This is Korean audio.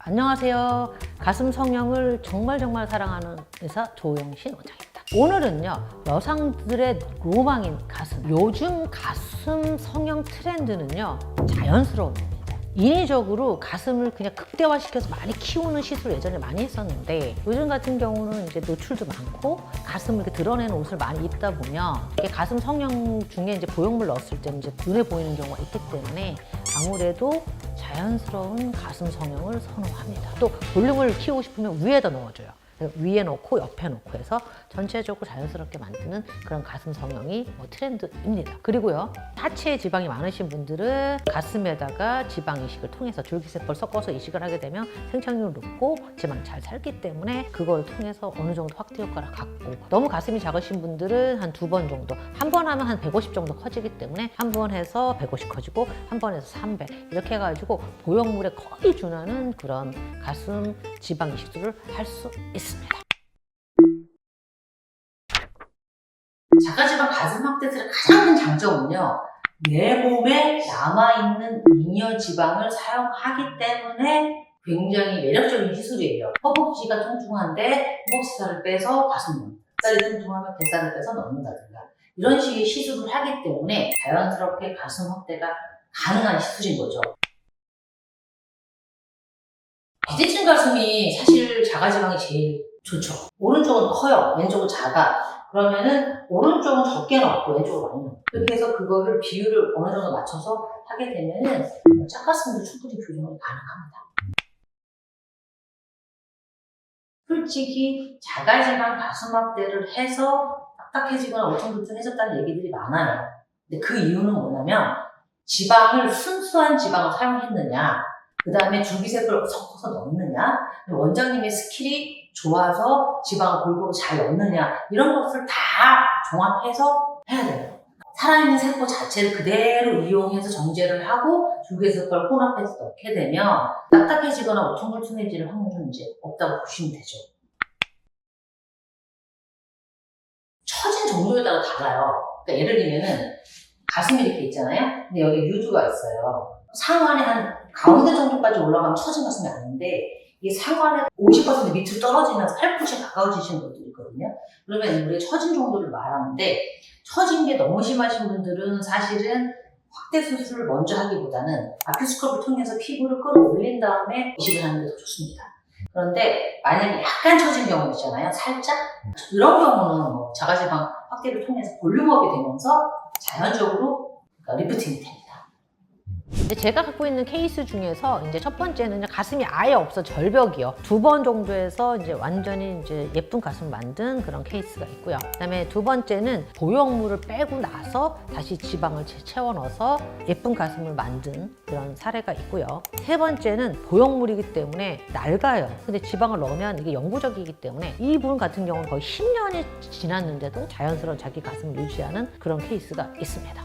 안녕하세요. 가슴 성형을 정말 사랑하는 의사 조영신 원장입니다. 오늘은요, 여성들의 로망인 가슴. 요즘 가슴 성형 트렌드는요, 자연스러운 겁니다. 인위적으로 가슴을 그냥 극대화시켜서 많이 키우는 시술을 예전에 많이 했었는데, 요즘 같은 경우는 이제 노출도 많고 가슴을 이렇게 드러내는 옷을 많이 입다 보면 이게 가슴 성형 중에 이제 보형물 넣었을 때는 이제 눈에 보이는 경우가 있기 때문에 아무래도 자연스러운 가슴 성형을 선호합니다. 또 볼륨을 키우고 싶으면 위에다 넣어줘요. 위에 놓고 옆에 놓고 해서 전체적으로 자연스럽게 만드는 그런 가슴 성형이 트렌드입니다. 그리고요, 하체에 지방이 많으신 분들은 가슴에다가 지방 이식을 통해서 줄기세포를 섞어서 이식을 하게 되면 생착률이 높고 지방이 잘 살기 때문에 그걸 통해서 어느 정도 확대 효과를 갖고, 너무 가슴이 작으신 분들은 한 2번 정도, 한 번 하면 한 150 정도 커지기 때문에 한 번 해서 150 커지고 한 번 해서 300 이렇게 해가지고 보형물에 거의 준하는 그런 가슴 지방 이식술을 할 수 있습니다. 자가지방 가슴 확대술의 가장 큰 장점은요, 내 몸에 남아있는 잉여 지방을 사용하기 때문에 굉장히 매력적인 시술이에요. 허벅지가 뚱뚱한데 허벅지살을 빼서 가슴 넣는다, 뱃살이 뚱뚱하면 뱃살을 빼서 넣는다든가, 이런 식의 시술을 하기 때문에 자연스럽게 가슴 확대가 가능한 시술인 거죠. 비대칭 가슴이 사실 자가지방이 제일 좋죠. 오른쪽은 커요, 왼쪽은 작아. 그러면은 오른쪽은 적게 넣고 왼쪽은 많이 넣고, 그렇게 해서 그거를 비율을 어느 정도 맞춰서 하게 되면은 짝가슴도 충분히 교정이 가능합니다. 솔직히 자가지방 가슴 확대를 해서 딱딱해지거나 울퉁불퉁해졌다는 얘기들이 많아요. 근데 그 이유는 뭐냐면, 지방을 순수한 지방을 사용했느냐, 그 다음에 줄기세포를 섞어서 넣느냐, 원장님의 스킬이 좋아서 지방을 골고루 잘 넣느냐, 이런 것을 다 종합해서 해야 돼요. 살아있는 세포 자체를 그대로 이용해서 정제를 하고 줄기세포를 혼합해서 넣게 되면 딱딱해지거나 울퉁불퉁해질 확률은 이제 없다고 보시면 되죠. 처진 정도에 따라 달라요. 그러니까 예를 들면은 가슴이 이렇게 있잖아요. 근데 여기 유두가 있어요. 상완에 한 가운데 정도까지 올라가면 처진 가슴이 아닌데, 이게 상완에 50% 밑으로 떨어지면서 팔꿈치에 가까워지시는 분들이 있거든요. 그러면 우리가 처진 정도를 말하는데, 처진 게 너무 심하신 분들은 사실은 확대 수술을 먼저 하기보다는 아큐스컵을 통해서 피부를 끌어올린 다음에 이식을 하는 게 더 좋습니다. 그런데 만약에 약간 처진 경우 있잖아요, 살짝, 이런 경우는 자가지방 확대를 통해서 볼륨업이 되면서 자연적으로 리프팅이 됩니다. 제가 갖고 있는 케이스 중에서 이제 첫 번째는 가슴이 아예 없어, 절벽이요. 2번 정도에서 이제 완전히 이제 예쁜 가슴 만든 그런 케이스가 있고요. 그다음에 두 번째는 보형물을 빼고 나서 다시 지방을 채워 넣어서 예쁜 가슴을 만든 그런 사례가 있고요. 세 번째는 보형물이기 때문에 낡아요. 근데 지방을 넣으면 이게 영구적이기 때문에 이분 같은 경우는 거의 10년이 지났는데도 자연스러운 자기 가슴을 유지하는 그런 케이스가 있습니다.